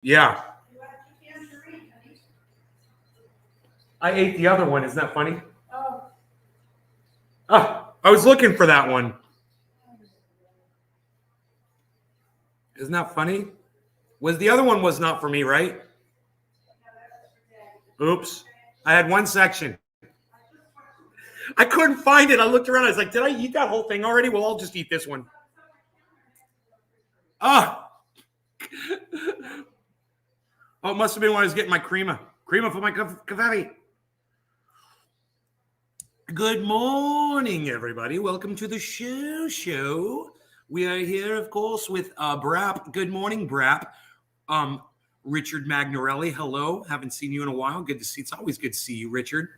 Yeah. I ate the other one. Isn't that funny? Oh, I was looking for that one. Isn't that funny? Was the other one was not for me, right? Oops. I had one section. I couldn't find it. I looked around. I was like, did I eat that whole thing already? Well, I'll just eat this one. Oh. Oh, it must have been when I was getting my crema. Crema for my coffee. Good morning, everybody. Welcome to the show. We are here, of course, with Brap. Good morning, Brap. Richard Magnarelli. Hello. Haven't seen you in a while. Good to see. It's always good to see you, Richard.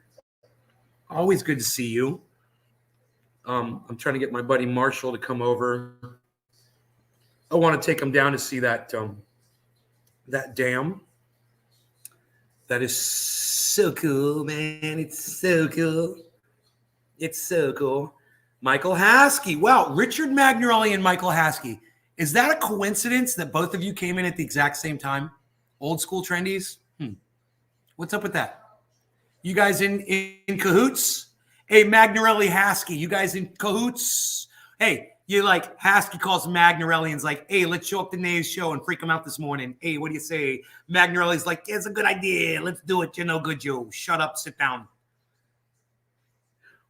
Always good to see you. I'm trying to get my buddy Marshall to come over. I want to take him down to see that dam. That is so cool, man. It's so cool. It's so cool. Michael Haskey. Wow, Richard Magnarelli and Michael Haskey. Is that a coincidence that both of you came in at the exact same time? Old school trendies? What's up with that? You guys in cahoots? Hey, Magnarelli Haskey, you guys in cahoots? Hey, you like Haskey calls Magnarelli and's like, hey, let's show up the Nays show and freak them out this morning. Hey, what do you say? Magnarelli's like, it's a good idea. Let's do it. You're no good, Joe. Shut up. Sit down.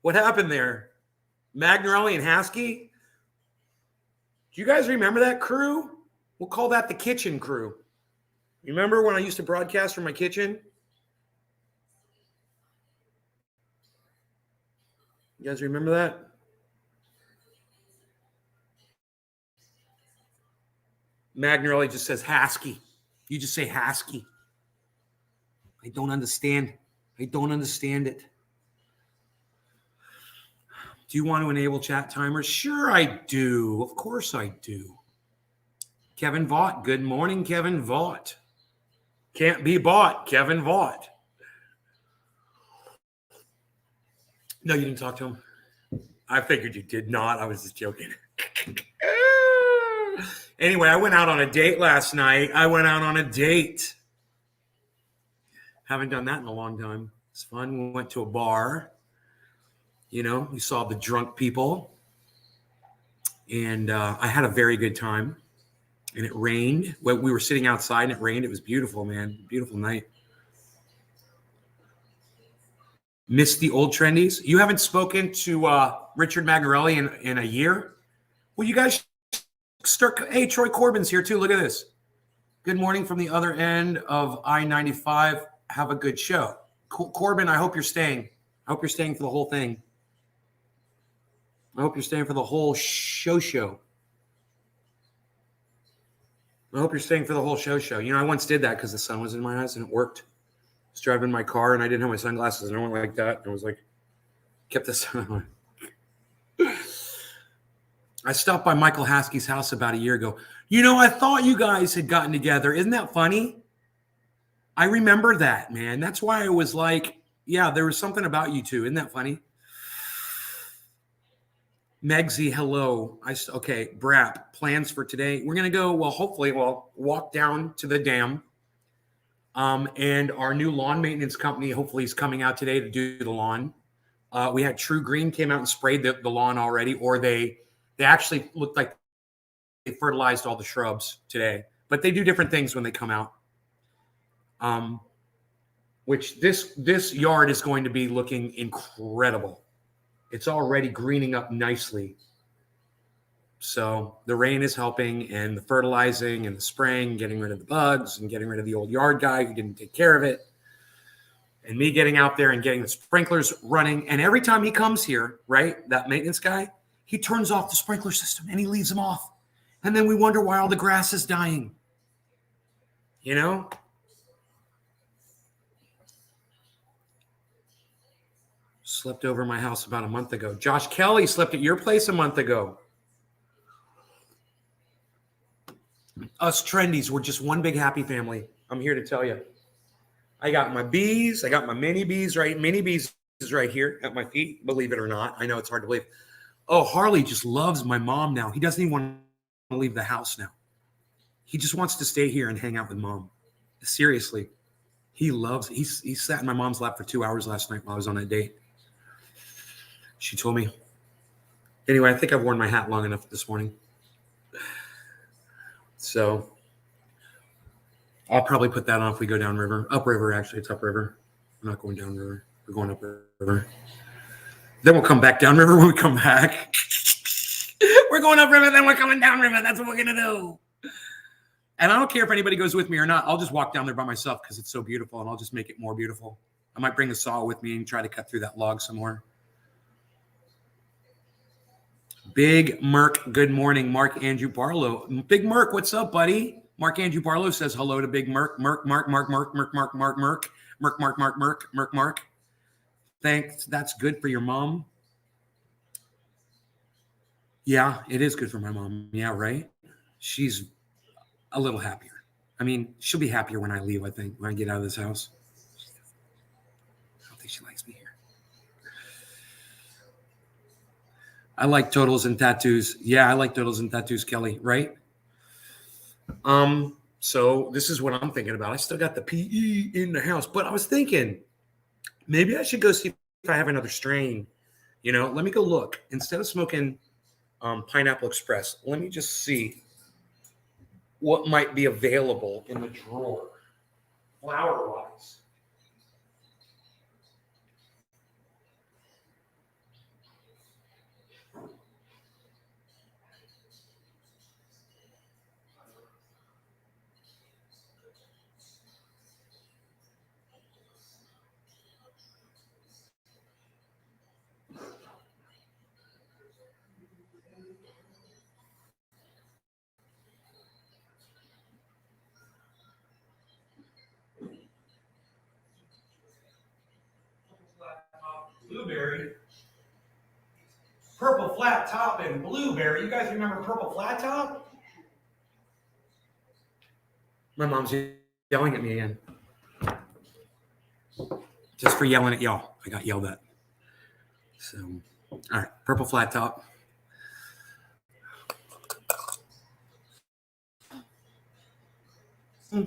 What happened there? Magnarelli and Haskey? Do you guys remember that crew? We'll call that the kitchen crew. Remember when I used to broadcast from my kitchen? You guys remember that? Magnarelli just says Haskey. You just say Haskey. I don't understand. I don't understand it. Do you want to enable chat timers? Sure, I do. Of course I do. Kevin Vaught. Good morning, Kevin Vaught. Can't be bought, Kevin Vaught. No, you didn't talk to him? I figured you did not. I was just joking. Anyway, I went out on a date last night. Haven't done that in a long time. It's fun. We went to a bar. You know, we saw the drunk people. And I had a very good time. And it rained. Well, we were sitting outside and it rained. It was beautiful, man. Beautiful night. Missed the old trendies. You haven't spoken to Richard Magnarelli in a year? Well, you guys start. Hey, Troy Corbin's here too. Look at this. Good morning from the other end of I-95. Have a good show. Corbin, I hope you're staying. I hope you're staying for the whole thing. I hope you're staying for the whole show. I hope you're staying for the whole show. You know, I once did that because the sun was in my eyes and it worked. I was driving my car and I didn't have my sunglasses and I went like that. And I was like, kept this on. I stopped by Michael Haskey's house about a year ago. You know, I thought you guys had gotten together. Isn't that funny? I remember that, man. That's why I was like, yeah, there was something about you two. Isn't that funny? Megsy, hello. Okay, Brap, plans for today. We're going to go, hopefully, walk down to the dam. And our new lawn maintenance company, hopefully, is coming out today to do the lawn. We had True Green came out and sprayed the lawn already, or they actually looked like they fertilized all the shrubs today. But they do different things when they come out. Which this yard is going to be looking incredible. It's already greening up nicely. So the rain is helping, and the fertilizing and the spraying, getting rid of the bugs and getting rid of the old yard guy who didn't take care of it. And me getting out there and getting the sprinklers running. And every time he comes here, right, that maintenance guy, he turns off the sprinkler system and he leaves them off. And then we wonder why all the grass is dying. You know? Slept over my house about a month ago. Josh Kelly slept at your place a month ago. Us trendies, we're just one big happy family. I'm here to tell you. I got my bees. I got my mini bees is right here at my feet. Believe it or not. I know it's hard to believe. Oh, Harley just loves my mom now. He doesn't even want to leave the house now. He just wants to stay here and hang out with mom. Seriously, he sat in my mom's lap for 2 hours last night while I was on that date. She told me. Anyway, I think I've worn my hat long enough this morning. So I'll probably put that on if we go downriver. Upriver, actually. It's upriver. We're not going downriver. We're going upriver. Then we'll come back downriver when we come back. We're going upriver, then we're coming downriver. That's what we're going to do. And I don't care if anybody goes with me or not. I'll just walk down there by myself because it's so beautiful, and I'll just make it more beautiful. I might bring the saw with me and try to cut through that log some more. Big Merc, good morning. Mark Andrew Barlow. Big Merc, what's up, buddy? Mark Andrew Barlow says hello to Big Merc. Merc. Thanks. That's good for your mom. Yeah, it is good for my mom. Yeah, right? She's a little happier. I mean, she'll be happier when I leave, I think, when I get out of this house. I don't think she likes me here. I like totals and tattoos. Yeah, I like totals and tattoos, Kelly, right? So this is what I'm thinking about. I still got the PE in the house, but I was thinking maybe I should go see if I have another strain. You know, let me go look. Instead of smoking Pineapple Express, let me just see what might be available in the drawer, flower-wise. Blueberry. Purple Flat Top and Blueberry. You guys remember Purple Flat Top? My mom's yelling at me again. Just for yelling at y'all. I got yelled at. So, all right. Purple Flat Top.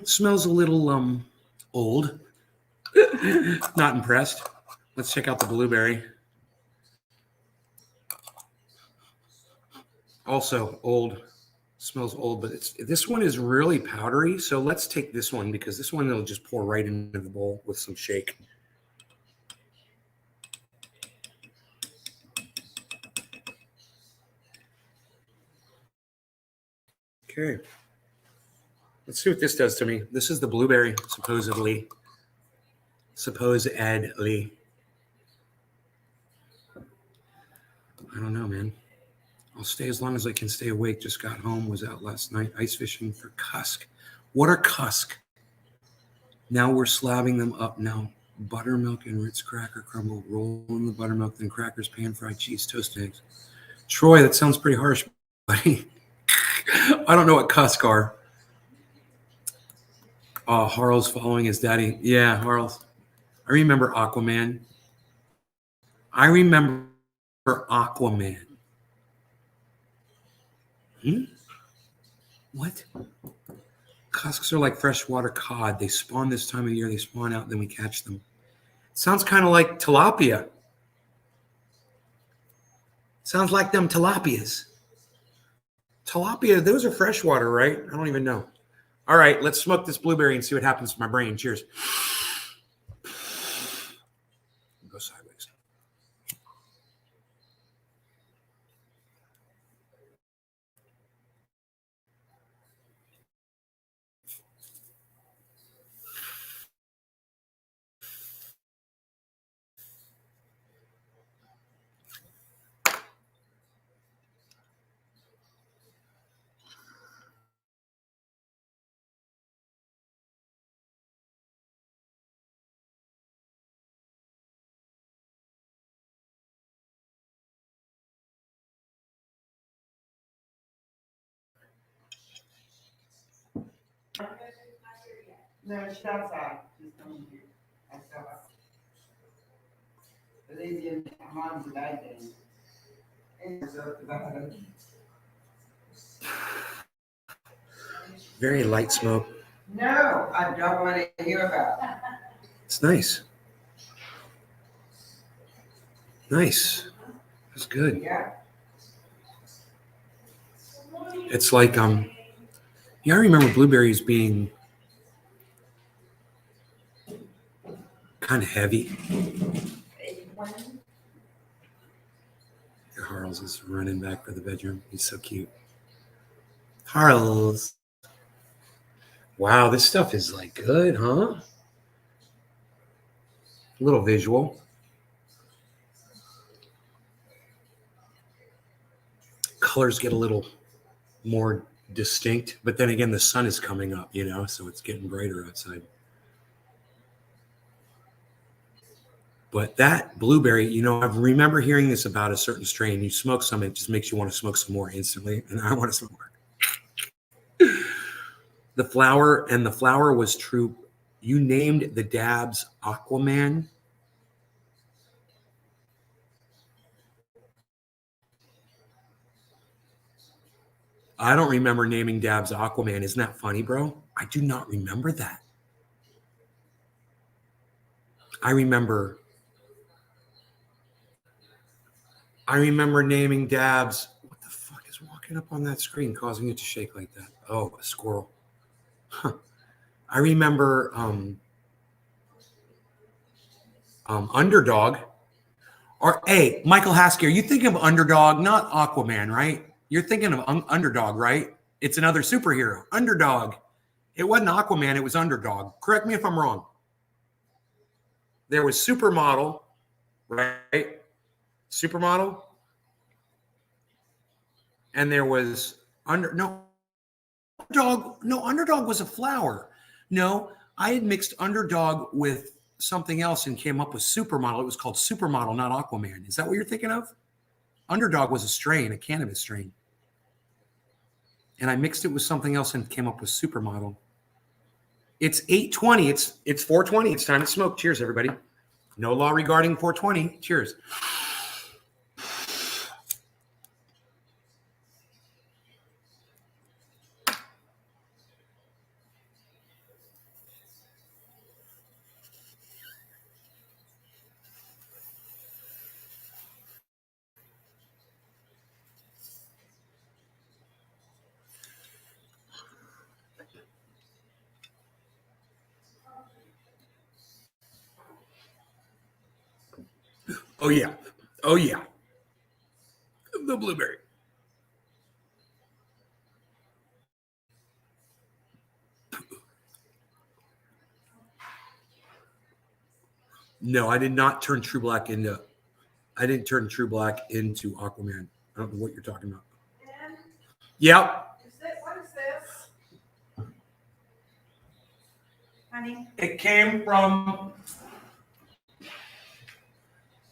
Smells a little old. Not impressed. Let's check out the Blueberry. Also old. Smells old, but this one is really powdery. So let's take this one because this one will just pour right into the bowl with some shake. Okay. Let's see what this does to me. This is the Blueberry, supposedly. Supposedly. I don't know, man. I'll stay as long as I can stay awake. Just got home, was out last night ice fishing for cusk. What are cusk? Now we're slabbing them up now. Buttermilk and Ritz cracker crumble. Roll in the buttermilk, then crackers, pan-fried cheese, toasted eggs. Troy, that sounds pretty harsh, buddy. I don't know what cusk are. Oh, Harl's following his daddy. Yeah, Harl's. I remember Aquaman. What? Cusks are like freshwater cod. They spawn this time of year. They spawn out, then we catch them. Sounds kind of like tilapia. Sounds like them tilapias. Tilapia, those are freshwater, right? I don't even know. All right, let's smoke this Blueberry and see what happens to my brain. Cheers. Go sideways. No, she's outside. She's coming here. I saw her. But they didn't. Mom's died then. Very light smoke. No, I don't want to hear about it. It's nice. Nice. It's good. Yeah. It's like yeah, I remember blueberries being kind of heavy. Harles is running back for the bedroom. He's so cute. Harles. Wow, this stuff is like good, huh? A little visual. Colors get a little more distinct, but then again, the sun is coming up, you know, so it's getting brighter outside. But that blueberry, you know, I remember hearing this about a certain strain. You smoke some, it just makes you want to smoke some more instantly, and I want to smoke more. The flower was true. You named the dabs Aquaman. I don't remember naming dabs Aquaman. Isn't that funny, bro? I do not remember that. I remember naming dabs. What the fuck is walking up on that screen causing it to shake like that? Oh, a squirrel. Huh. I remember Underdog. Or hey, Michael Haskey, are you thinking of Underdog, not Aquaman, right? You're thinking of Underdog, right? It's another superhero. Underdog. It wasn't Aquaman, it was Underdog. Correct me if I'm wrong. There was Supermodel, right? Supermodel. And there was Underdog. No, Underdog was a flower. No, I had mixed Underdog with something else and came up with Supermodel. It was called Supermodel, not Aquaman. Is that what you're thinking of? Underdog was a strain, a cannabis strain. And I mixed it with something else and came up with Supermodel. It's 8:20. It's 4:20. It's time to smoke. Cheers, everybody. No law regarding 420. Cheers. Oh, yeah. Oh, yeah. The blueberry. No, I did not turn True Black into. I didn't turn True Black into Aquaman. I don't know what you're talking about. Yep. What is this? Honey? It came from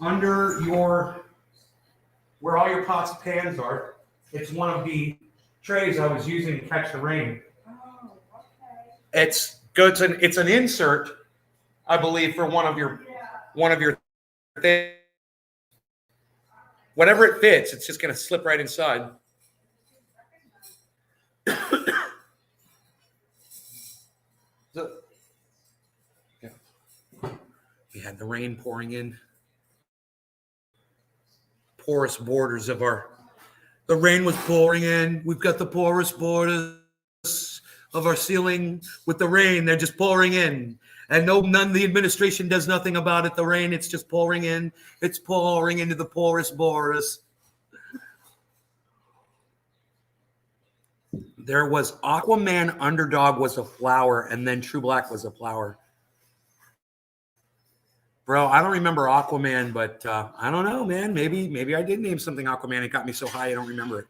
under your, where all your pots and pans are. It's one of the trays I was using to catch the rain. Oh, okay. It's good. It's an insert, I believe, for one of your things. Whatever it fits, it's just going to slip right inside. So, yeah. We had the rain pouring in. Porous borders of the rain was pouring in. We've got the porous borders of our ceiling with the rain. They're just pouring in. And none of the administration does nothing about it. The rain, it's just pouring in. It's pouring into the porous borders. There was Aquaman, Underdog was a flower, and then True Black was a flower. Bro, I don't remember Aquaman, but I don't know, man. Maybe I did name something Aquaman. It got me so high I don't remember it.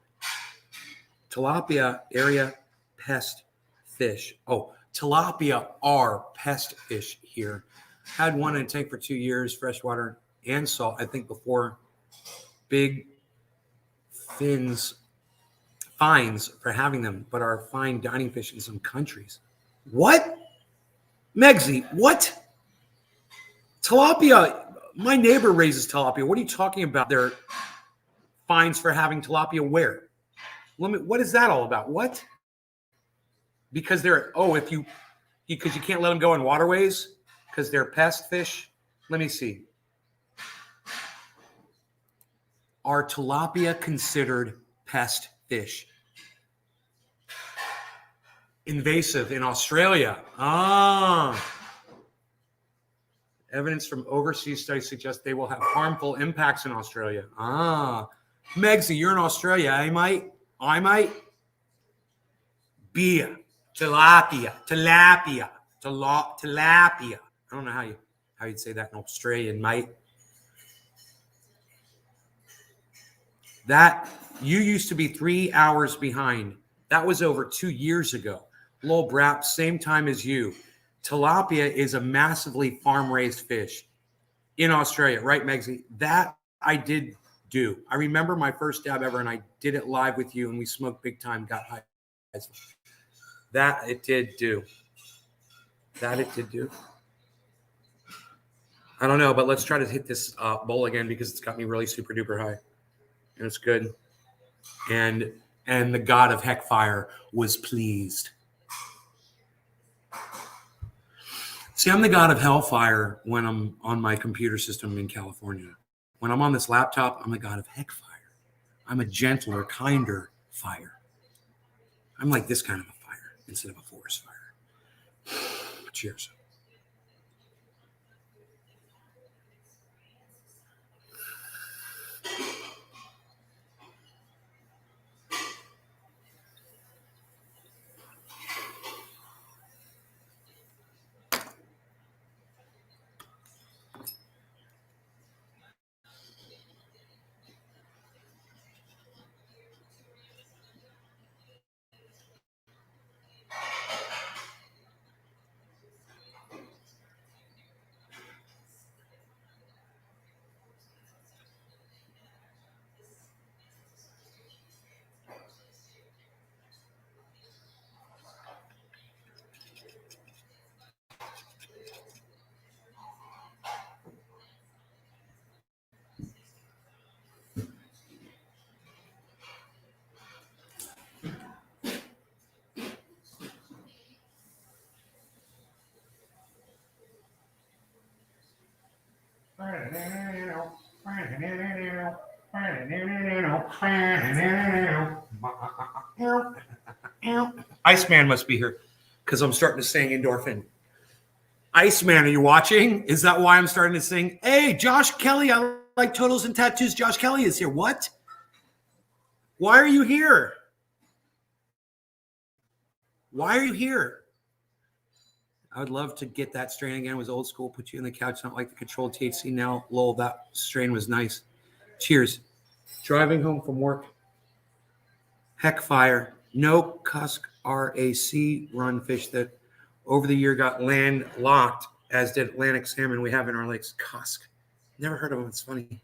Tilapia area pest fish. Oh, tilapia are pest fish here. Had one in a tank for 2 years, freshwater and salt. I think before big fines for having them, but are fine dining fish in some countries. What? Megsy, what? Tilapia, my neighbor raises tilapia. What are you talking about? There are fines for having tilapia where? What is that all about? What? Because if you Because you can't let them go in waterways because they're pest fish. Let me see. Are tilapia considered pest fish? Invasive in Australia. Evidence from overseas studies suggests they will have harmful impacts in Australia. Megsy, you're in Australia, I might. Beer, tilapia. I don't know how you'd say that in Australian, mate. That you used to be 3 hours behind. That was over 2 years ago. Lol Brap, same time as you. Tilapia is a massively farm-raised fish in Australia, right, Megsy? That I did do. I remember my first dab ever, and I did it live with you, and we smoked big time, got high. That it did do. I don't know, but let's try to hit this bowl again because it's got me really super duper high, and it's good. And the god of Heckfire was pleased. See, I'm the god of Hellfire when I'm on my computer system in California. When I'm on this laptop, I'm the god of Heckfire. I'm a gentler, kinder fire. I'm like this kind of a fire instead of a forest fire. Cheers. Iceman must be here because I'm starting to sing Endorphin. Iceman, are you watching? Is that why I'm starting to sing? Hey, Josh Kelly, I like Totals and Tattoos. Josh Kelly is here. What? Why are you here? Why are you here? I would love to get that strain again. It was old school. Put you in the couch, not like the controlled THC now. Lol, that strain was nice. Cheers. Driving home from work. Heckfire. No cusk RAC run fish that over the year got landlocked, as did Atlantic salmon we have in our lakes. Cusk. Never heard of them. It's funny.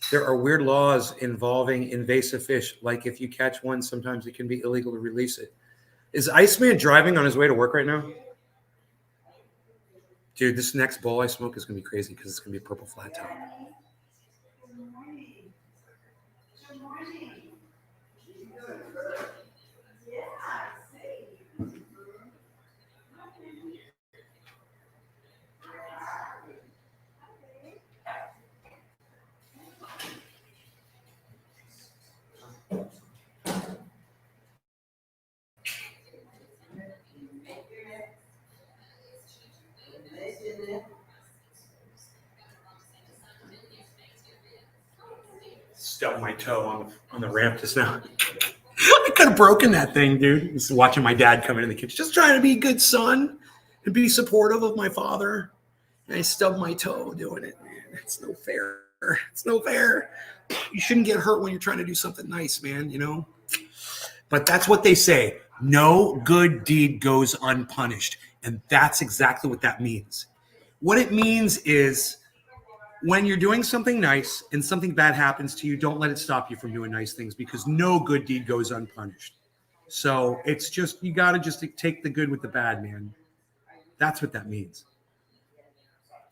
There are weird laws involving invasive fish. Like if you catch one, sometimes it can be illegal to release it. Is Iceman driving on his way to work right now? Dude, this next bowl I smoke is going to be crazy because it's going to be a purple flat top. Stubbed my toe on the ramp just now. I could have broken that thing, dude. Just watching my dad come in the kitchen, just trying to be a good son and be supportive of my father. And I stubbed my toe doing it, man. It's no fair. It's no fair. You shouldn't get hurt when you're trying to do something nice, man, you know? But that's what they say. No good deed goes unpunished. And that's exactly what that means. What it means is when you're doing something nice and something bad happens to you, don't let it stop you from doing nice things because no good deed goes unpunished. So it's just, you got to just take the good with the bad, man. That's what that means.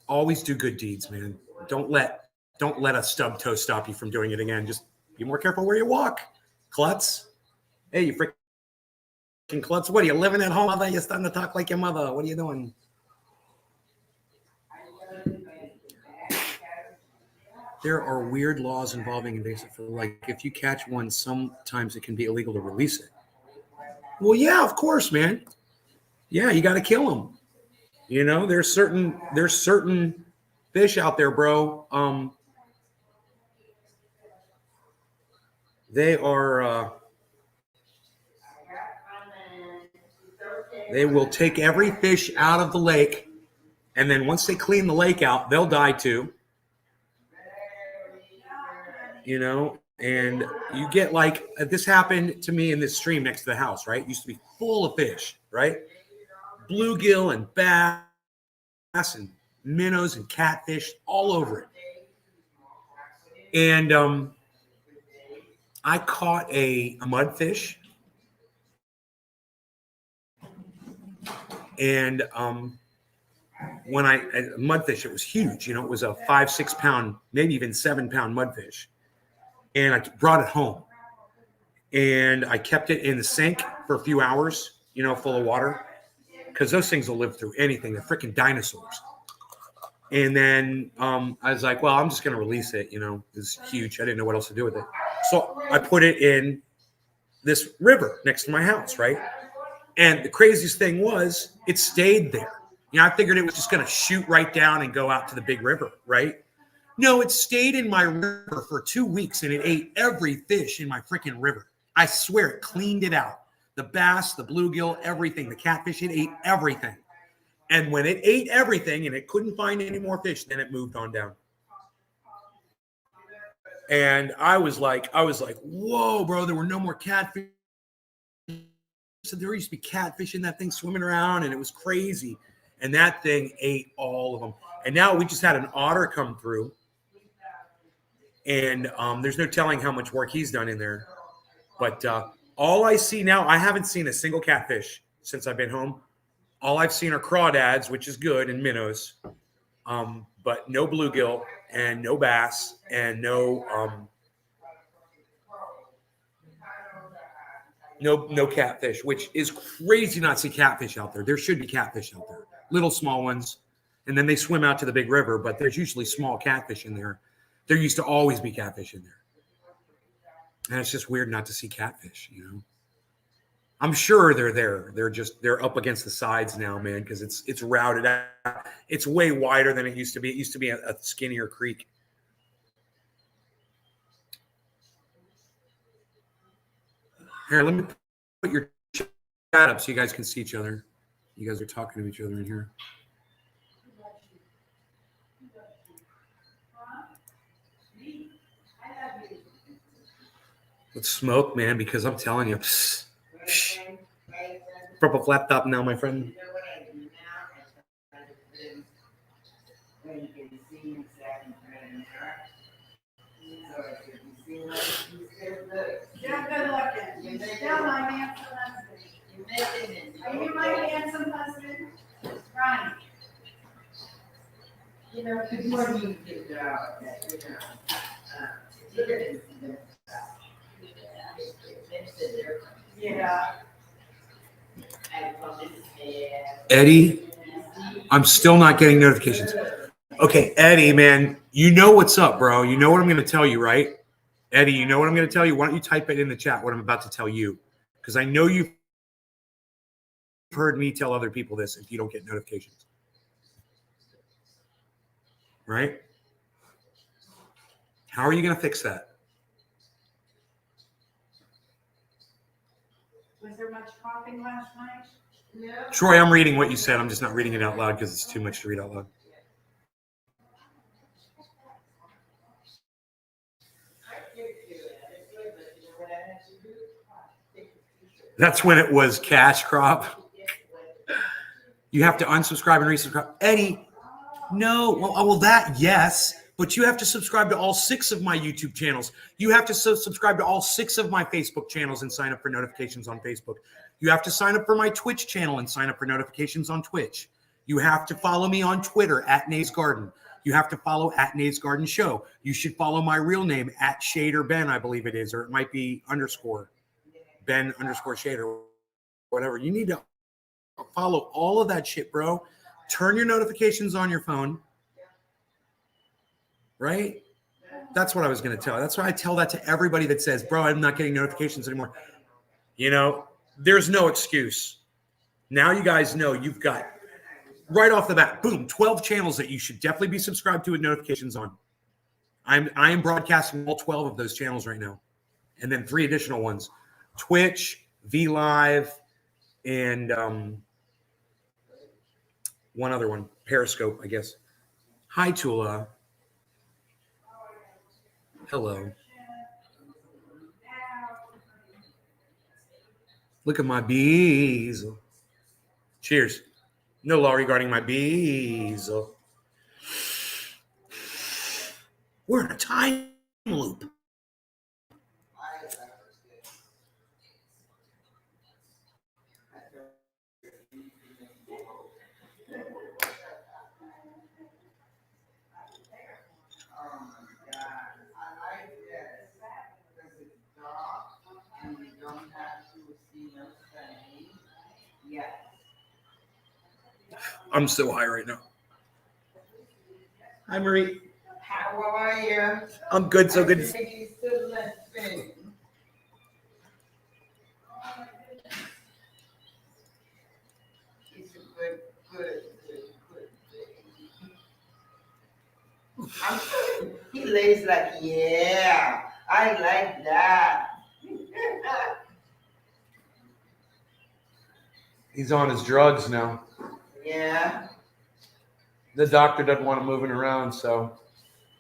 Always do good deeds, man. Don't let a stub toe stop you from doing it again. Just be more careful where you walk. Klutz. Hey, you freaking klutz. What are you living at home? I thought you're starting to talk like your mother. What are you doing? There are weird laws involving invasive. Like if you catch one, sometimes it can be illegal to release it. Well, yeah, of course, man. Yeah, you got to kill them. You know, there's certain fish out there, bro. They are. They will take every fish out of the lake, and then once they clean the lake out, they'll die too. You know, and you get like this happened to me in this stream next to the house, right? It used to be full of fish, right? Bluegill and bass and minnows and catfish all over it. And I caught a mudfish. And when mudfish, it was huge. You know, it was a 5-6 pound, maybe even 7 pound mudfish. And I brought it home. And I kept it in the sink for a few hours, you know, full of water. Because those things will live through anything. They're freaking dinosaurs. And then I was like, well, I'm just going to release it. You know, it's huge. I didn't know what else to do with it. So I put it in this river next to my house, right? And the craziest thing was it stayed there. You know, I figured it was just going to shoot right down and go out to the big river, right? No, it stayed in my river for 2 weeks and it ate every fish in my freaking river. I swear it cleaned it out. The bass, the bluegill, everything, the catfish, it ate everything. And when it ate everything and it couldn't find any more fish, then it moved on down. And I was like, whoa, bro, there were no more catfish. So there used to be catfish in that thing swimming around, and it was crazy. And that thing ate all of them. And now we just had an otter come through. And there's no telling how much work he's done in there. But all I see now, I haven't seen a single catfish since I've been home. All I've seen are crawdads, which is good, and minnows. But no bluegill and no bass and no catfish, which is crazy not to see catfish out there. There should be catfish out there, little small ones. And then they swim out to the big river, but there's usually small catfish in there. There used to always be catfish in there. And it's just weird not to see catfish, you know. I'm sure they're there. They're up against the sides now, man, because it's routed out. It's way wider than it used to be. It used to be a skinnier creek. Here, let me put your chat up so you guys can see each other. You guys are talking to each other in here. Let's smoke, man, because I'm telling you. Purple flat top now, my friend. Yeah, good looking. Still my handsome husband. Are you my handsome husband? Ronnie. You know, before you get out, Yeah. Eddie, I'm still not getting notifications. Okay, Eddie, man, you know what's up, bro. You know what I'm going to tell you, right? Eddie, you know what I'm going to tell you? Why don't you type it in the chat, what I'm about to tell you? Because I know you've heard me tell other people this if you don't get notifications. Right? How are you going to fix that? Was there much coughing last night? No. Troy, I'm reading what you said. I'm just not reading it out loud because it's too much to read out loud. That's when it was cash crop. You have to unsubscribe and resubscribe. Eddie, no. Well, that, yes. But you have to subscribe to all 6 of my YouTube channels. You have to subscribe to all 6 of my Facebook channels and sign up for notifications on Facebook. You have to sign up for my Twitch channel and sign up for notifications on Twitch. You have to follow me on Twitter at Nays Garden. You have to follow at Nays Garden Show. You should follow my real name at Shader Ben, I believe it is, or it might be _ Ben _ Shader, whatever. You need to follow all of that shit, bro. Turn your notifications on your phone. Right? That's what I was going to tell. That's why I tell that to everybody that says, bro, I'm not getting notifications anymore. You know, there's no excuse. Now you guys know you've got right off the bat, boom, 12 channels that you should definitely be subscribed to with notifications on. I am broadcasting all 12 of those channels right now. And then 3 additional ones. Twitch, VLive, and one other one, Periscope, I guess. Hi, Tula. Hello. Look at my bees. Cheers. No law regarding my bees. We're in a time loop. I'm so high right now. Hi, Marie. How are you? I'm good. So good. He's still listening. He's a good baby. He lays like, yeah, I like that. He's on his drugs now. Yeah. The doctor doesn't want him moving around, so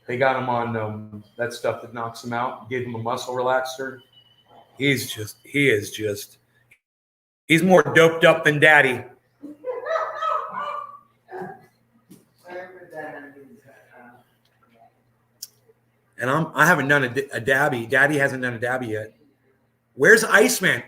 they got him on that stuff that knocks him out. Gave him a muscle relaxer. He's more doped up than daddy. And I haven't done a dabby. Daddy hasn't done a dabby yet. Where's Iceman?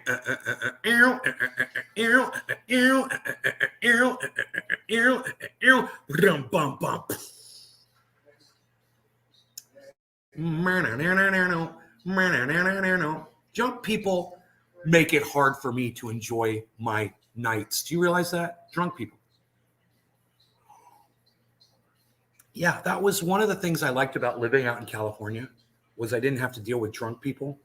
Drunk people make it hard for me to enjoy my nights. Do you realize that? Drunk people. Yeah, that was one of the things I liked about living out in California was I didn't have to deal with drunk people.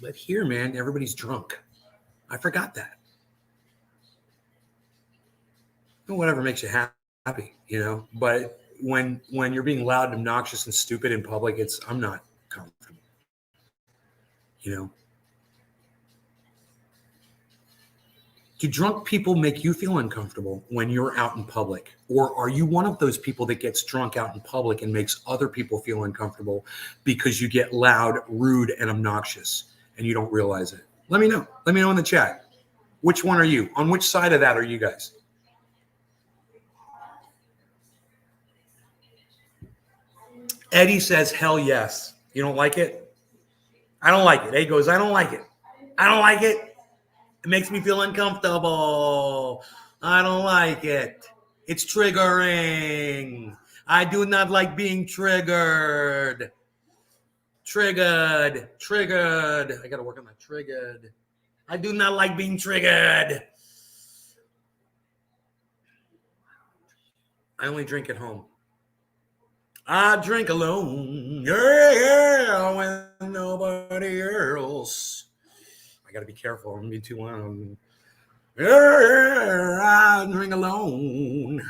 But here, man, everybody's drunk. I forgot that. Whatever makes you happy, you know. But when you're being loud, obnoxious, and stupid in public, I'm not comfortable. You know. Do drunk people make you feel uncomfortable when you're out in public? Or are you one of those people that gets drunk out in public and makes other people feel uncomfortable because you get loud, rude, and obnoxious and you don't realize it? Let me know. Let me know in the chat. Which one are you? On which side of that are you guys? Eddie says, hell yes. You don't like it? I don't like it. Eddie goes, I don't like it. I don't like it. It makes me feel uncomfortable. I don't like it. It's triggering. I do not like being triggered. Triggered. I got to work on my triggered. I do not like being triggered. I only drink at home. I drink alone. Yeah, when nobody else. I got to be careful. I'm going to be too loud. I drink alone.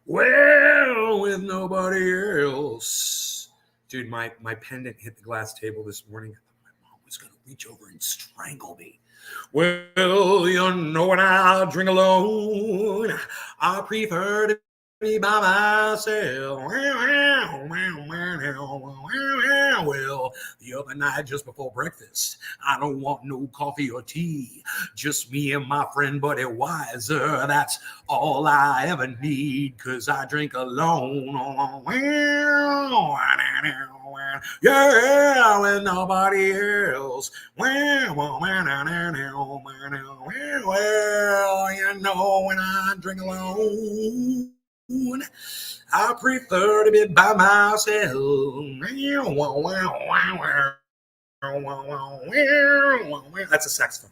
Well, with nobody else. Dude, my pendant hit the glass table this morning. I thought my mom was going to reach over and strangle me. Well, you know when I drink alone, I prefer to be by myself. Well, the other night just before breakfast, I don't want no coffee or tea. Just me and my friend Buddy Wiser. That's all I ever need, 'cause I drink alone. Yeah, with nobody else. Well, you know when I drink alone, I prefer to be by myself. That's a saxophone.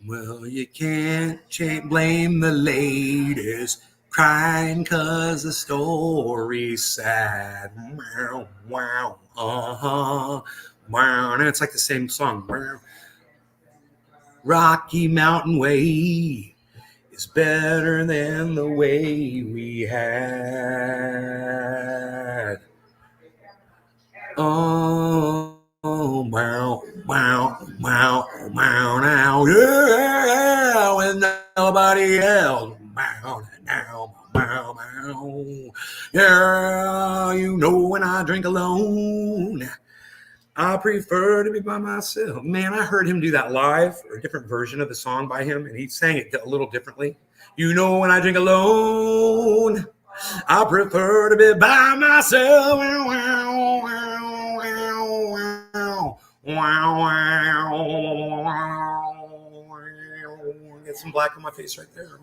Well, you can't blame the ladies crying 'cause the story's sad. Wow, uh-huh. Wow, and it's like the same song. Rocky Mountain Way is better than the way we had. Oh, wow, now, yeah, with nobody else. Yeah, you know when I drink alone, I prefer to be by myself. Man, I heard him do that live, or a different version of the song by him, and he sang it a little differently. You know when I drink alone, I prefer to be by myself. Get some black on my face right there.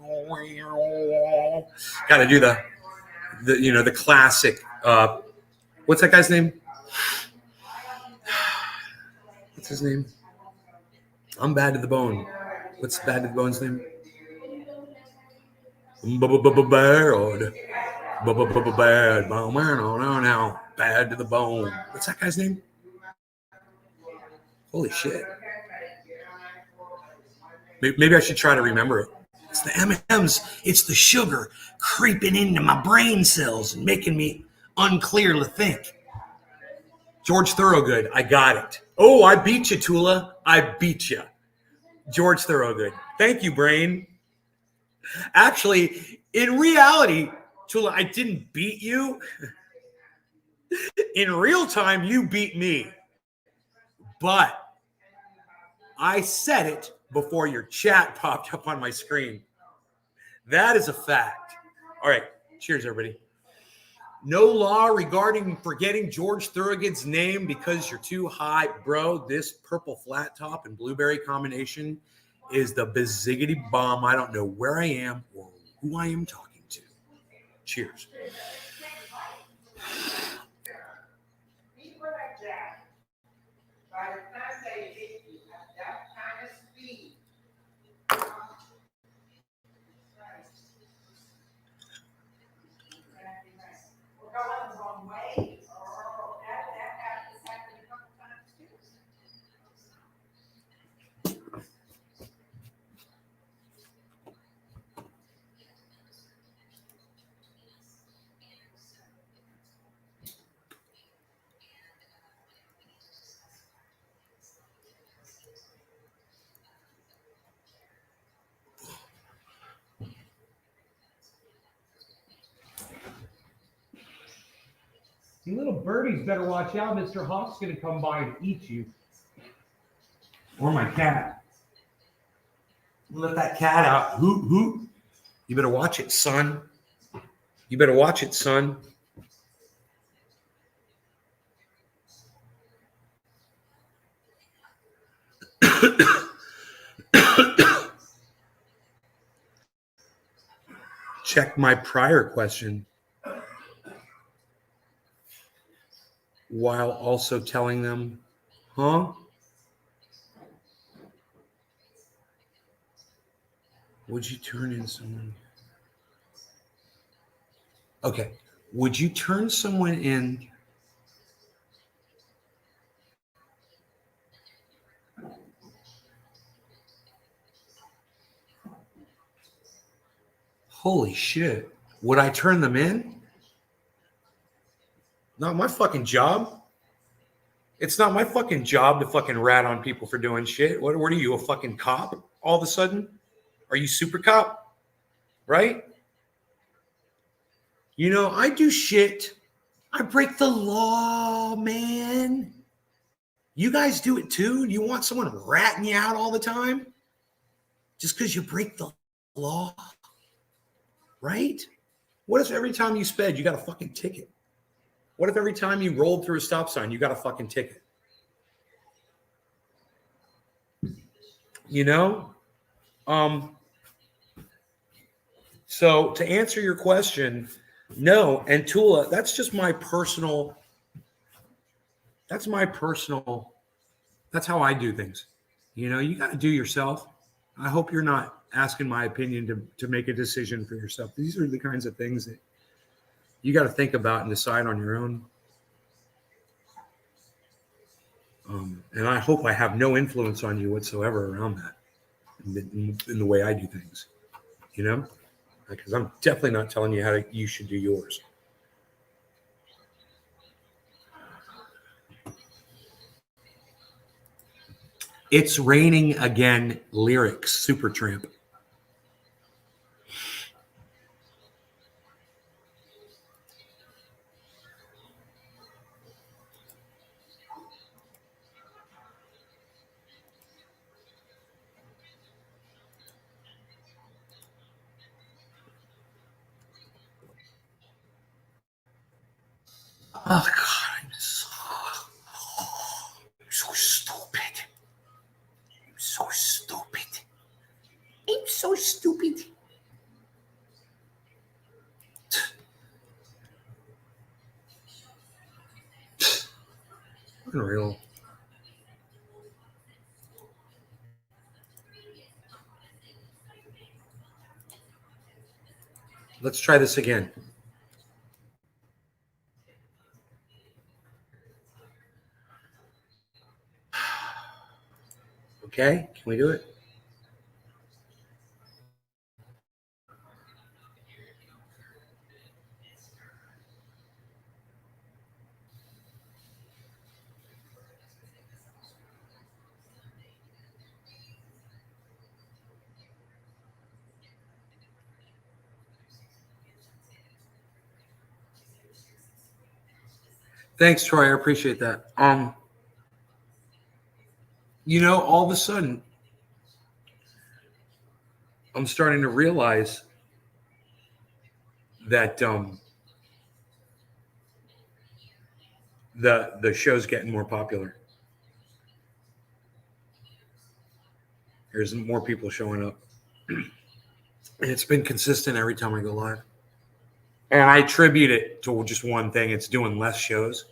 Got to do the classic. What's that guy's name? What's his name? I'm Bad to the Bone. What's Bad to the Bone's name? Bad. Now, Bad to the Bone. What's that guy's name? Holy shit. Maybe I should try to remember it. It's the M&Ms. It's the sugar creeping into my brain cells and making me unclear to think. George Thorogood. I got it. Oh, I beat you, Tula. I beat you. George Thorogood. Thank you, brain. Actually, in reality, Tula, I didn't beat you. In real time, you beat me. But I said it before your chat popped up on my screen. That is a fact. All right. Cheers, everybody. No law regarding forgetting George Thorogood's name because you're too high. Bro, this purple flat top and blueberry combination is the biziggity bomb. I don't know where I am or who I am talking to. Cheers. You little birdies better watch out. Mr. Hawk's going to come by and eat you. Or my cat. Let that cat out. Hoot, hoot. You better watch it, son. You better watch it, son. Check my prior question while also telling them, huh? Would you turn in someone? Okay. Would you turn someone in? Holy shit. Would I turn them in? Not my fucking job. It's not my fucking job to fucking rat on people for doing shit. What are you, a fucking cop all of a sudden? Are you super cop? Right? You know, I do shit. I break the law, man. You guys do it too? You want someone ratting you out all the time? Just because you break the law? right? What if every time you sped, you got a fucking ticket? What if every time you rolled through a stop sign, you got a fucking ticket? You know? So to answer your question, no. And Tula, that's just my personal, that's how I do things. You know, you got to do yourself. I hope you're not asking my opinion to make a decision for yourself. These are the kinds of things that you got to think about and decide on your own. And I hope I have no influence on you whatsoever around that in the way I do things, you know, because I'm definitely not telling you how you should do yours. It's raining again. Lyrics, Supertramp. Oh God, I'm so stupid. I'm so stupid. I'm so stupid. Unreal. Let's try this again. Okay, can we do it? Thanks, Troy. I appreciate that. You know, all of a sudden, I'm starting to realize that the show's getting more popular. There's more people showing up. And it's been consistent every time I go live. And I attribute it to just one thing. It's doing less shows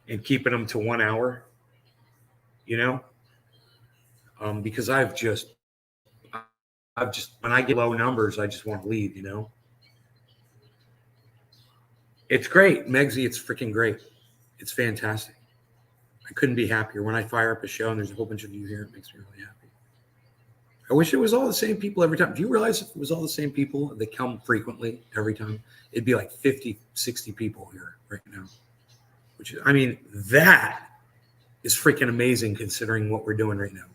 and keeping them to 1 hour, you know? Because I've just, when I get low numbers, I just want to leave, you know? It's great. Megsy, it's freaking great. It's fantastic. I couldn't be happier. When I fire up a show and there's a whole bunch of you here, it makes me really happy. I wish it was all the same people every time. Do you realize if it was all the same people that come frequently every time, it'd be like 50, 60 people here right now. Which is, I mean, that is freaking amazing considering what we're doing right now.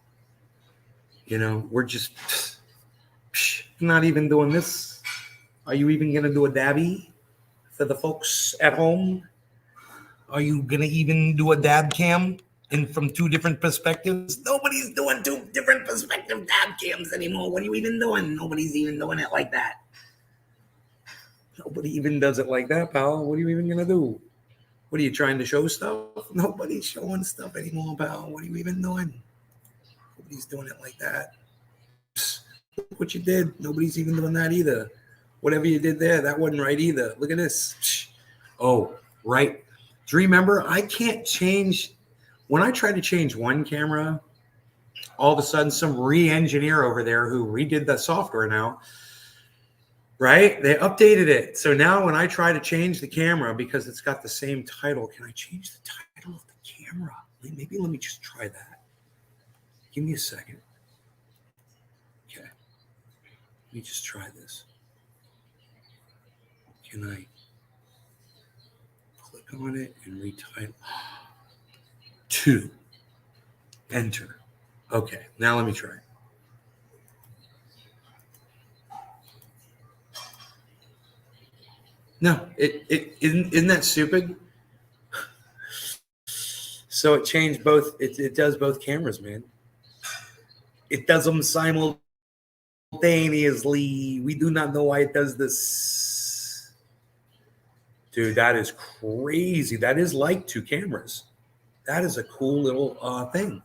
You know, we're just not even doing this. Are you even going to do a dabby for the folks at home? Are you going to even do a dab cam? And from two different perspectives? Nobody's doing two different perspective dab cams anymore. What are you even doing? Nobody's even doing it like that. Nobody even does it like that, pal. What are you even going to do? What are you trying to show stuff? Nobody's showing stuff anymore, pal. What are you even doing? Nobody's doing it like that. Look what you did. Nobody's even doing that either. Whatever you did there, that wasn't right either. Look at this. Oh, right. Do you remember? I can't change. When I try to change one camera, all of a sudden some re-engineer over there who redid the software now, right? They updated it. So now when I try to change the camera because it's got the same title, can I change the title of the camera? Maybe let me just try that. Give me a second. Okay. Let me just try this. Can I click on it and retitle? 2. Enter. Okay, now let me try. No, it isn't that stupid? So it changed both. It does both cameras, man. It does them simultaneously. simultaneously. We do not know why it does this. Dude, that is crazy. That is like 2 cameras. That is a cool little thing.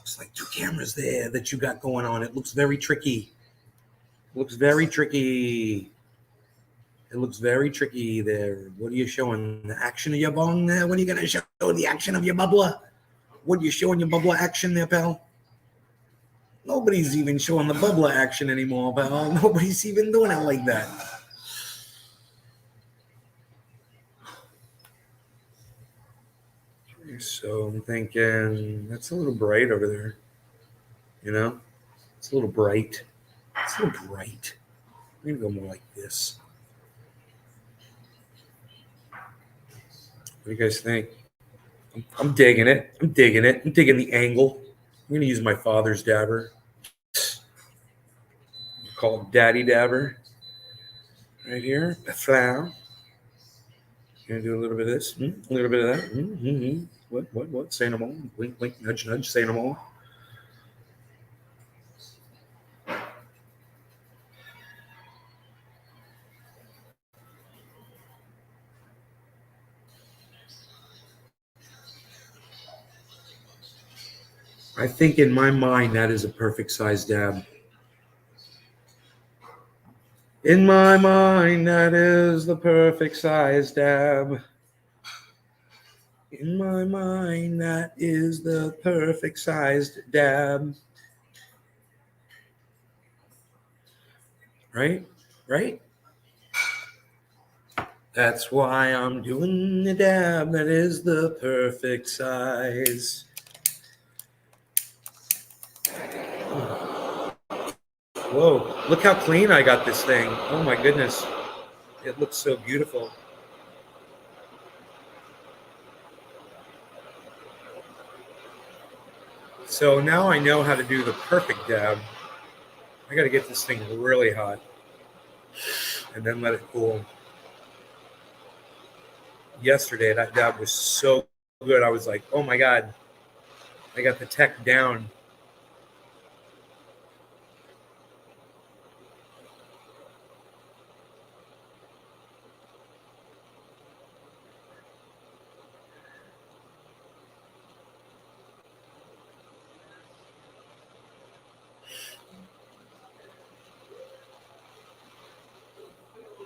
It's like 2 cameras there that you got going on. It looks very tricky. It looks very tricky there. What are you showing? The action of your bong there? What are you going to show? The action of your bubbler? What are you showing your bubbler action there, pal? Nobody's even showing the bubbler action anymore, pal. Nobody's even doing it like that. So I'm thinking that's a little bright over there. You know? It's a little bright. It's a little bright. I'm going to go more like this. What do you guys think? I'm digging it. I'm digging the angle. I'm going to use my father's dabber. Call it Daddy Dabber. Right here. Flower. Going to do a little bit of this. A little bit of that. What? Say no more. Wink, wink, nudge, nudge. Say no more. I think in my mind that is a perfect size dab. In my mind, that is the perfect size dab. In my mind, that is the perfect sized dab. Right? Right? That's why I'm doing the dab. That is the perfect size. Whoa, look how clean I got this thing. Oh my goodness. It looks so beautiful. So now I know how to do the perfect dab. I got to get this thing really hot and then let it cool. Yesterday, that dab was so good. I was like, oh my God, I got the tech down.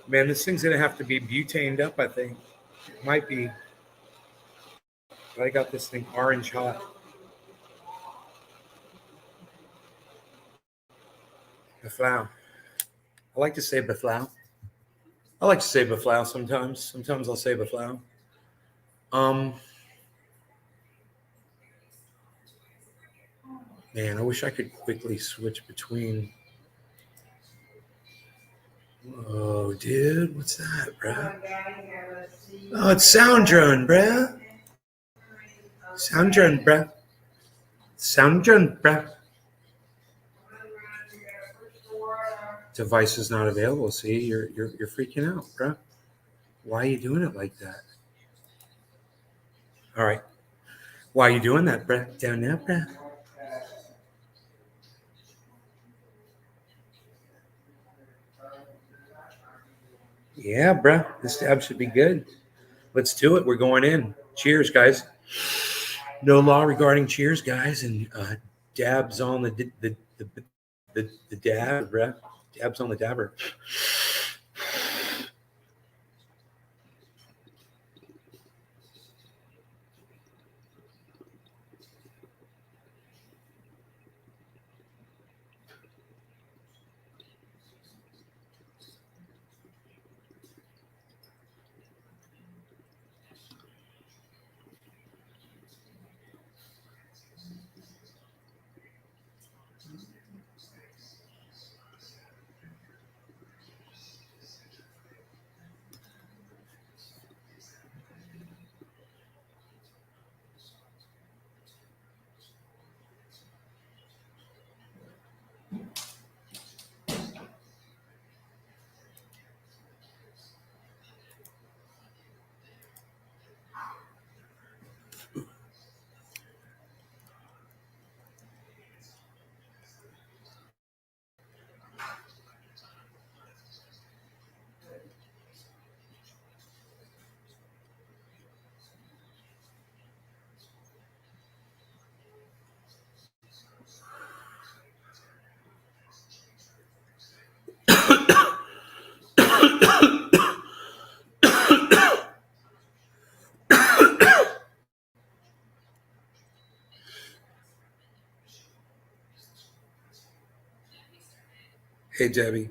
Man, this thing's going to have to be butaned up, I think. It might be. But I got this thing orange hot. Beflow. I like to say beflow. I like to say beflow sometimes. Sometimes I'll say beflow. Man, I wish I could quickly switch between. Oh, dude, what's that, bruh? Oh, it's Sound Drone, bruh. Sound Drone, bruh. Sound Drone, bruh. Device is not available. See, you're freaking out, bruh. Why are you doing it like that? All right. Why are you doing that, bruh? Down there, bruh. Yeah, bruh. This dab should be good. Let's do it. We're going in. Cheers, guys. No law regarding cheers, guys, and dabs on the dab, bruh. Dabs on the dabber. Hey, Debbie.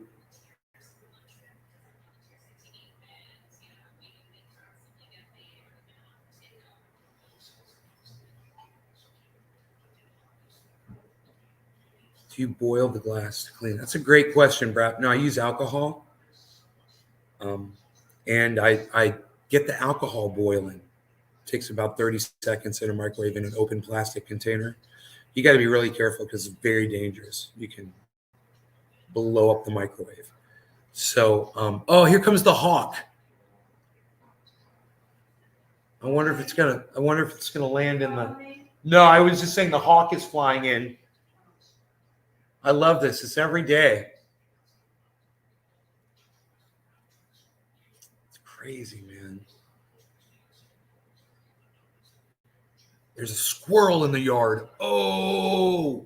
Do you boil the glass to clean? That's a great question, Brad. No, I use alcohol. And I get the alcohol boiling. It takes about 30 seconds in a microwave in an open plastic container. You got to be really careful because it's very dangerous. You can blow up the microwave. So, oh, here comes the hawk. I wonder if it's gonna land in the. No, I was just saying the hawk is flying in. I love this. It's every day. It's crazy, man. There's a squirrel in the yard. Oh,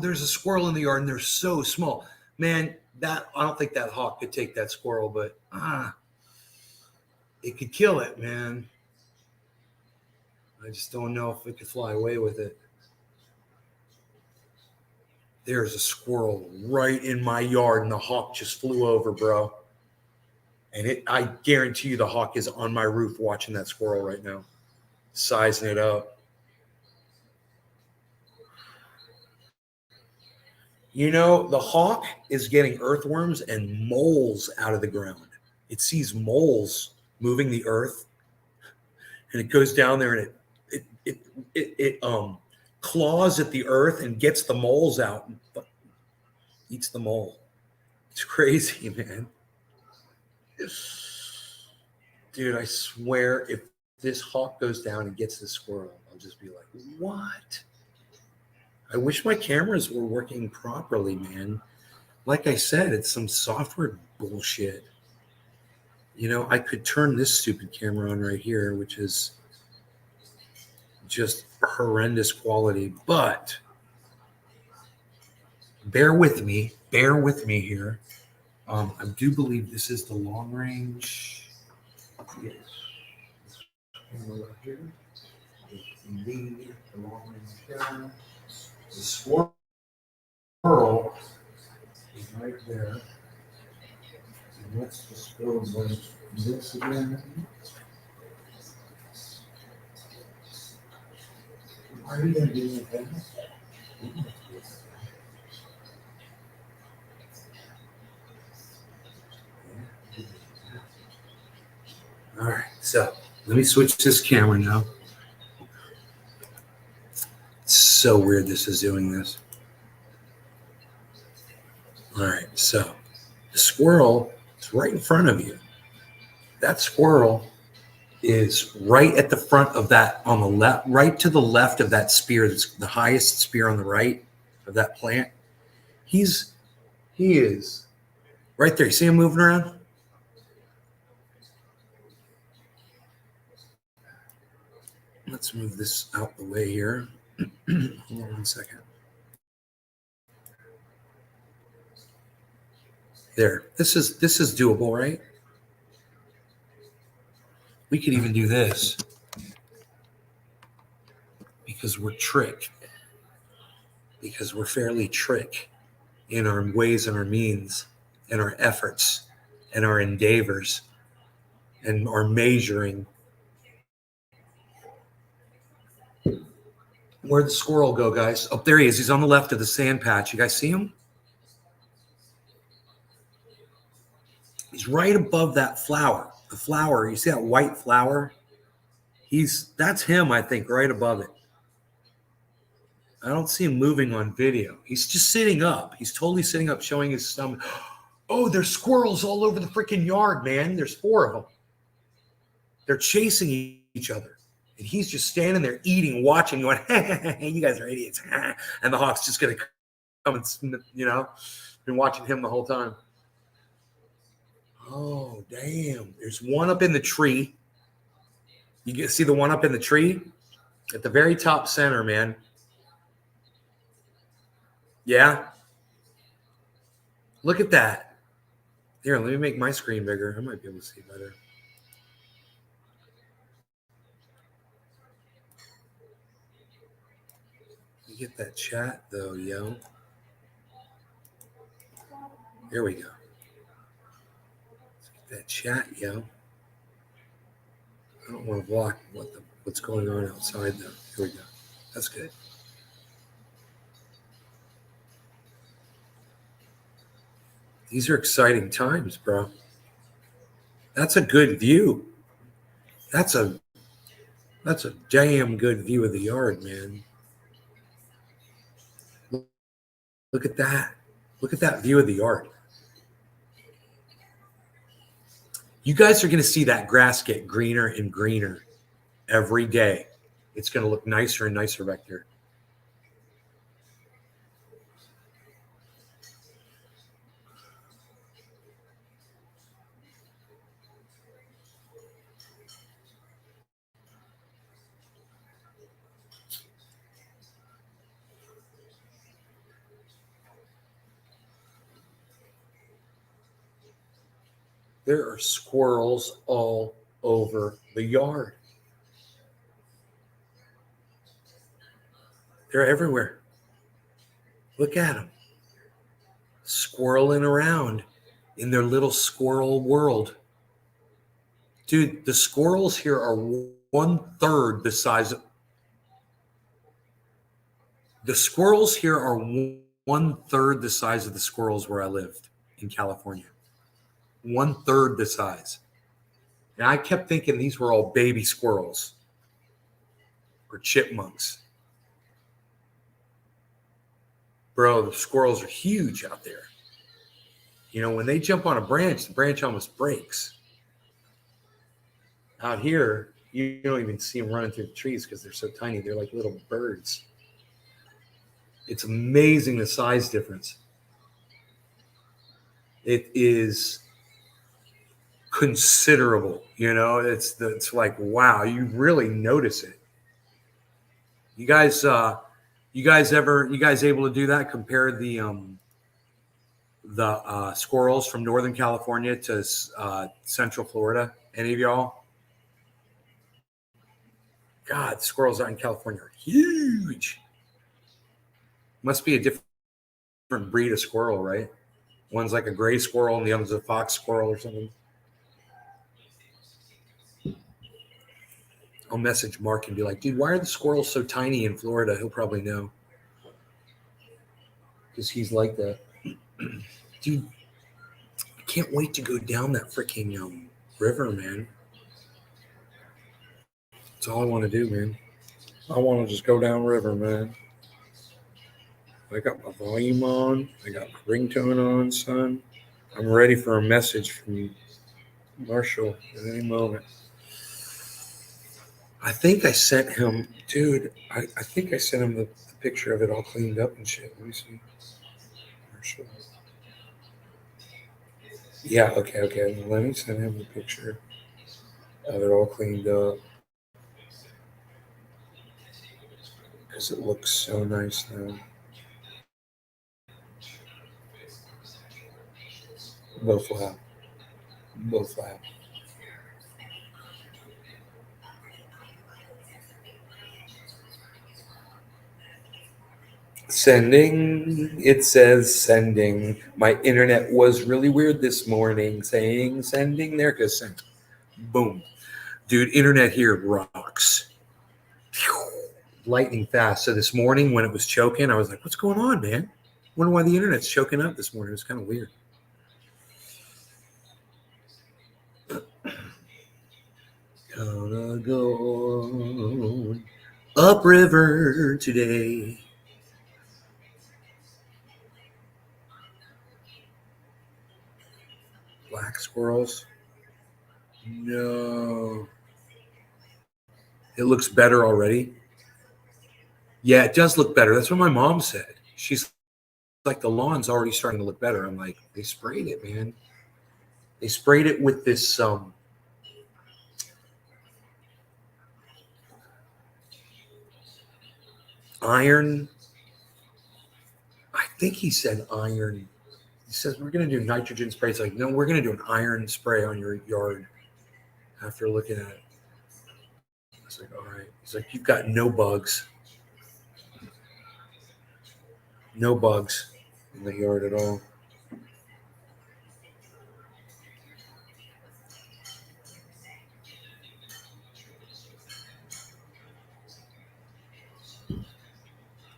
there's a squirrel in the yard, and they're so small. Man, I don't think that hawk could take that squirrel, but it could kill it, man. I just don't know if it could fly away with it. There's a squirrel right in my yard, and the hawk just flew over, bro. And I guarantee you the hawk is on my roof watching that squirrel right now, sizing it up. You know, the hawk is getting earthworms and moles out of the ground. It sees moles moving the earth, and it goes down there and it claws at the earth and gets the moles out and eats the mole. It's crazy, man. Dude, I swear if this hawk goes down and gets the squirrel, I'll just be like, what? I wish my cameras were working properly, man. Like I said, it's some software bullshit. You know, I could turn this stupid camera on right here, which is just horrendous quality, but bear with me here. I do believe this is the long range. Yes. This camera right here is indeed the long range camera. The squirrel is right there. And let's just go with this again. Are you going to do anything? All right, so let me switch this camera now. It's so weird this is doing this. All right, so the squirrel is right in front of you. That squirrel is right at the front of that, on the left, right to the left of that spear. That's the highest spear on the right of that plant. He is right there. You see him moving around? Let's move this out the way here. Hold on 1 second. There. This is doable, right? We could even do this because we're trick. Because we're fairly trick in our ways and our means and our efforts and our endeavors and our measuring. Where'd the squirrel go, guys? Oh, there he is. He's on the left of the sand patch. You guys see him? He's right above that flower. The flower, you see that white flower? That's him, I think, right above it. I don't see him moving on video. He's just sitting up. He's totally sitting up, showing his stomach. Oh, there's squirrels all over the freaking yard, man. There's 4 of them. They're chasing each other. And he's just standing there eating, watching, going, hey, you guys are idiots. And the hawk's just going to come and, you know, been watching him the whole time. Oh, damn. There's one up in the tree. You see the one up in the tree? At the very top center, man. Yeah. Look at that. Here, let me make my screen bigger. I might be able to see better. You get that chat though, yo. Here we go. Let's get that chat, yo. I don't want to block what's going on outside though. Here we go. That's good. These are exciting times, bro. That's a good view. That's a damn good view of the yard, man. Look at that. Look at that view of the yard. You guys are going to see that grass get greener and greener every day. It's going to look nicer and nicer back there. There are squirrels all over the yard. They're everywhere. Look at them. Squirreling around in their little squirrel world. Dude, the squirrels here are 1/3 the size of... The squirrels here are 1/3 the size of the squirrels where I lived in California. 1/3 the size. And I kept thinking these were all baby squirrels or chipmunks. Bro, the squirrels are huge out there. You know, when they jump on a branch, the branch almost breaks. Out here, you don't even see them running through the trees because they're so tiny. They're like little birds. It's amazing the size difference. It is considerable, you know. It's like, wow, you really notice it. You guys able to do that? Compare the squirrels from Northern California to Central Florida? Any of y'all? God, squirrels out in California are huge. Must be a different breed of squirrel, right? One's like a gray squirrel and the other's a fox squirrel or something. I'll message Mark and be like, dude, why are the squirrels so tiny in Florida? He'll probably know. Because he's like that. Dude, I can't wait to go down that freaking river, man. That's all I want to do, man. I want to just go down river, man. I got my volume on. I got my ringtone on, son. I'm ready for a message from Marshall at any moment. I think I sent him, dude, I think I sent him the picture of it all cleaned up and shit. Let me see. Marshall. Yeah, okay. Let me send him the picture of it all cleaned up. Because it looks so nice now. Both laugh. Sending. It says sending. My internet was really weird this morning, saying sending there because sent. Boom. Dude, internet here rocks. Lightning fast. So this morning when it was choking, I was like, what's going on, man? Wonder why the internet's choking up this morning. It was kind of weird. Gonna go upriver today. Black squirrels. No. It looks better already. Yeah, it does look better. That's what my mom said. She's like, the lawn's already starting to look better. I'm like, they sprayed it, man. They sprayed it with this iron. I think he said iron He says, we're going to do nitrogen spray. It's like, no, we're going to do an iron spray on your yard after looking at it. I was like, all right. He's like, you've got no bugs. No bugs in the yard at all.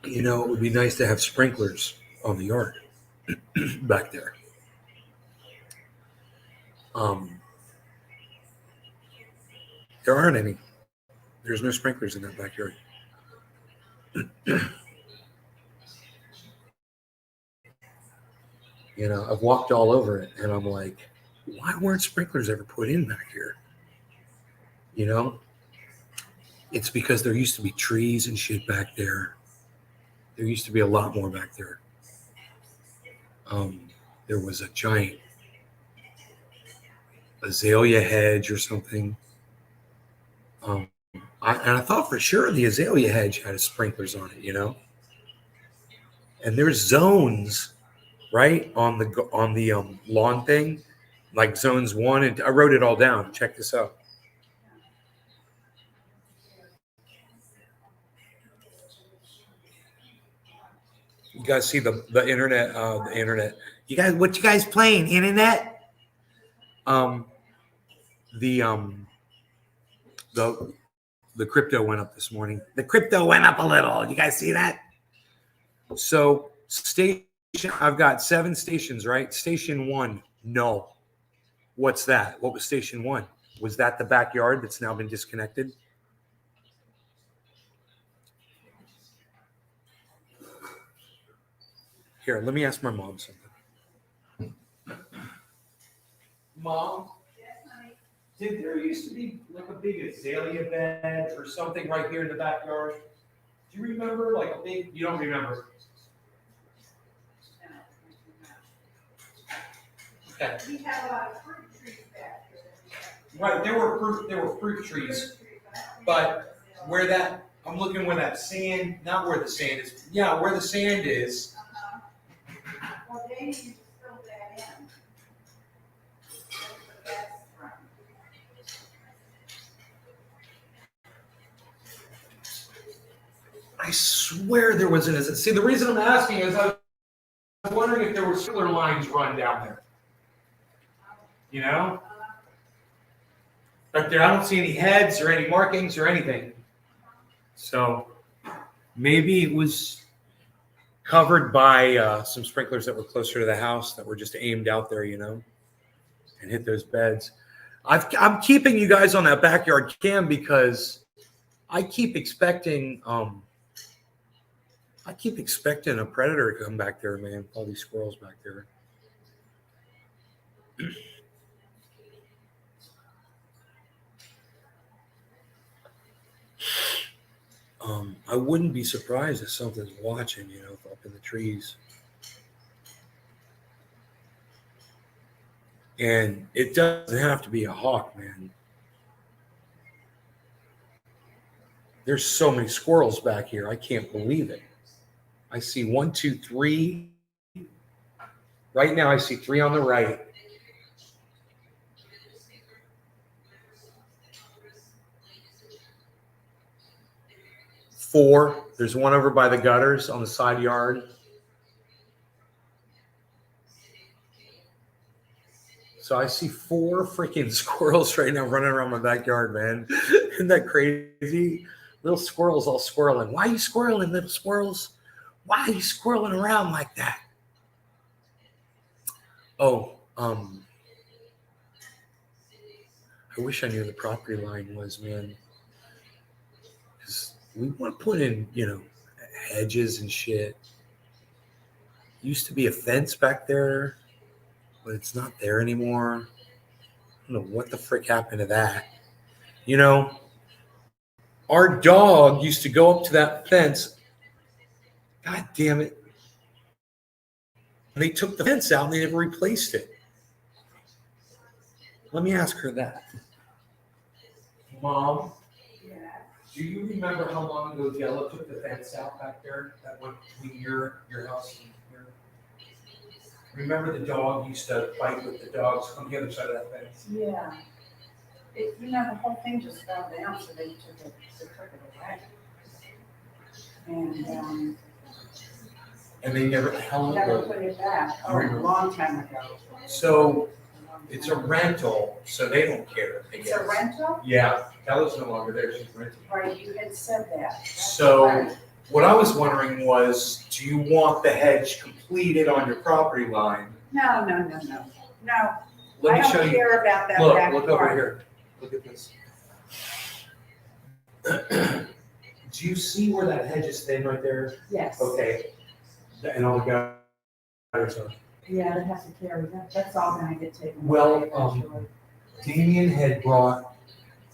You know, it would be nice to have sprinklers on the yard back there. There aren't any. There's no sprinklers in that backyard. You know, I've walked all over it and I'm like, why weren't sprinklers ever put in back here? You know, it's because there used to be trees and shit back there. There used to be a lot more back there. There was a giant azalea hedge or something. I thought for sure the azalea hedge had sprinklers on it, you know. And there's zones, right, on the lawn thing, like zones 1 and I wrote it all down. Check this out. You guys see the internet? The internet. You guys, what you guys playing? Internet? The crypto went up this morning. The crypto went up a little. You guys see that? So station, I've got 7 stations, right? Station 1, no. What's that? What was station 1? Was that the backyard that's now been disconnected? Here, let me ask my mom something. Mom, did there used to be like a big azalea bed or something right here in the backyard? Do you remember like a big, you don't remember? Okay. We have a lot of fruit trees back here. Right, there were fruit trees, but where that, I'm looking where that sand, not where the sand is, yeah, where the sand is. Well, they need to fill that in. That's right. I swear there was an, see, the reason I'm asking is I was wondering if there were sprinkler lines run down there. You know? But there, I don't see any heads or any markings or anything. So maybe it was covered by some sprinklers that were closer to the house that were just aimed out there, you know, and hit those beds. I'm keeping you guys on that backyard cam because I keep expecting a predator to come back there, man. All these squirrels back there. I wouldn't be surprised if something's watching, you know, up in the trees. And it doesn't have to be a hawk, man. There's so many squirrels back here. I can't believe it. I see 1, 2, 3. Right now I see 3 on the right. 4. There's one over by the gutters on the side yard. So I see 4 freaking squirrels right now running around my backyard, man. Isn't that crazy? Little squirrels all squirreling. Why are you squirreling, little squirrels? Why are you squirreling around like that? Oh, I wish I knew the property line was, man. Because we want to put in, you know, hedges and shit. Used to be a fence back there, but it's not there anymore. I don't know what the frick happened to that. You know, our dog used to go up to that fence. God damn it. They took the fence out and they never replaced it. Let me ask her that. Mom, do you remember how long ago Della took the fence out back there that went between your house and here? Remember the dog used to fight with the dogs on the other side of that fence? Yeah. The whole thing just fell down, so they took it away. And, And they never, how long never ago? put it back, a long time ago. So it's a rental, so they don't care. I It's a guess. rental? Yeah, Kelly's no longer there, she's renting. Right, you had said that. That's So right. what I was wondering was, do you want the hedge completed on your property line? No. No, Let I me show don't you. care about that back Look over part. here. Look at this. Do you see where that hedge is thin right there? Yes. Okay. And all the gutters are. Yeah, they have to carry that. That's all gonna get taken Well, away eventually. Damien had brought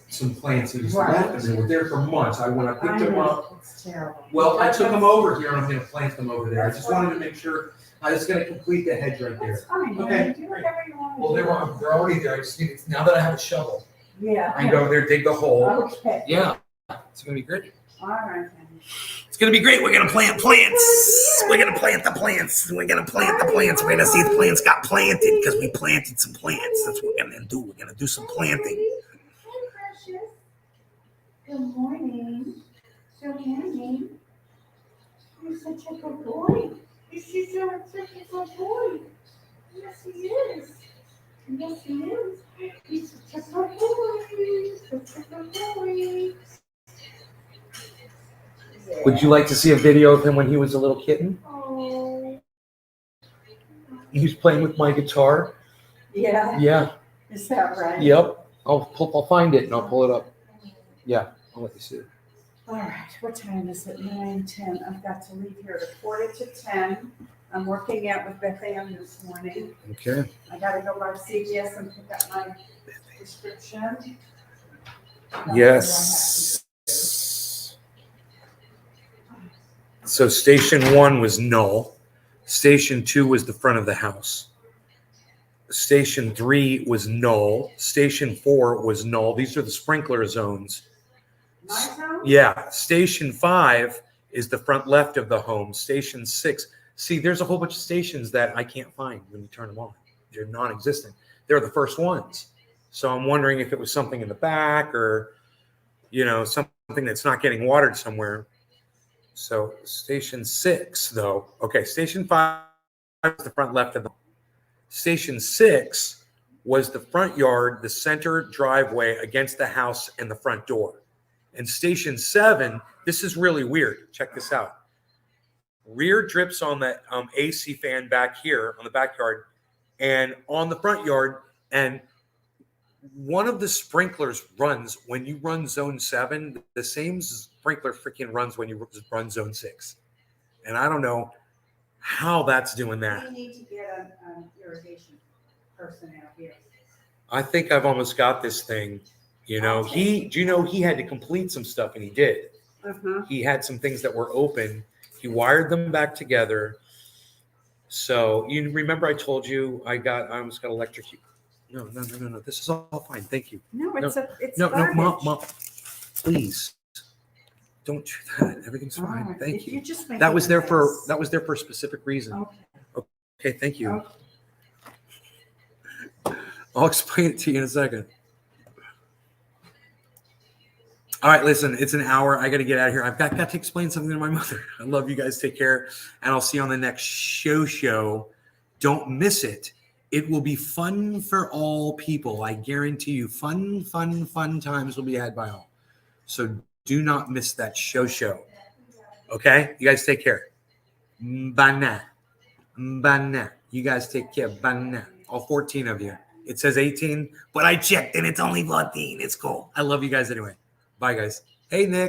some plants and he's Right. left them. They were there for months. When I picked I them know, up, it's terrible. well, I That's took them what's- over here and I'm gonna plant them over there. I just wanted to make sure, I was gonna complete the hedge right That's there. fine, Okay, you do whatever you want to Well, do. they're already there. I just need, now that I have a shovel, Yeah. I can go there, dig the hole. Okay, Yeah, it's gonna be great. all right then. It's gonna be great. We're gonna plant plants. We're gonna plant the plants. We're gonna plant the plants. We're gonna see if plants got planted because we planted some plants. That's what we're gonna do. We're gonna do some planting. Hi, precious. Good morning. Good morning. You're such a good boy. You're such a good boy. Yes, he is. Yes, he is. He's such a good boy. Such a good boy. Would you like to see a video of him when he was a little kitten? Oh. He was playing with my guitar. Yeah, Yeah. is that right? Yep. I'll find it and I'll pull it up. Yeah. I'll let you see it. All right, what time is it? 9:10. I've got to leave here at 9:45. I'm working out with Beth Ann this morning. Okay. I gotta go by CVS and pick up my prescription. Yes. So station 1 was null. Station 2 was the front of the house. Station 3 was null. Station 4 was null. These are the sprinkler zones. My house? Yeah. Station 5 is the front left of the home. Station 6. See, there's a whole bunch of stations that I can't find when you turn them on. They're non-existent. They're the first ones. So I'm wondering if it was something in the back or, something that's not getting watered somewhere. So station 6, though. Okay, station 5 was the front left of the. Station 6 was the front yard, the center driveway against the house and the front door. And station 7, this is really weird. Check this out. Rear drips on the AC fan back here on the backyard and on the front yard. And one of the sprinklers runs when you run zone 7, the same sprinkler freaking runs when you run zone 6. And I don't know how that's doing that. We need to get an irrigation person out here. I think I've almost got this thing. Do you know he had to complete some stuff and he did. Uh-huh. He had some things that were open. He wired them back together. So you remember I told you I almost got electrocuted. No. This is all fine. Thank you. No, it's No, garbage. Mom, please. Don't do that. Everything's All fine. right, Thank you. you're just making That was there a for mess. a specific reason. Okay. Okay, thank you. Okay. I'll explain it to you in a second. All right, listen, it's an hour. I got to get out of here. I've got to explain something to my mother. I love you guys. Take care. And I'll see you on the next show. Don't miss it. It will be fun for all people. I guarantee you, fun times will be had by all. So do not miss that show. Okay? You guys take care. Bye now. You guys take care. Bye now. All 14 of you. It says 18, but I checked and it's only 14. It's cool. I love you guys anyway. Bye, guys. Hey, Nick.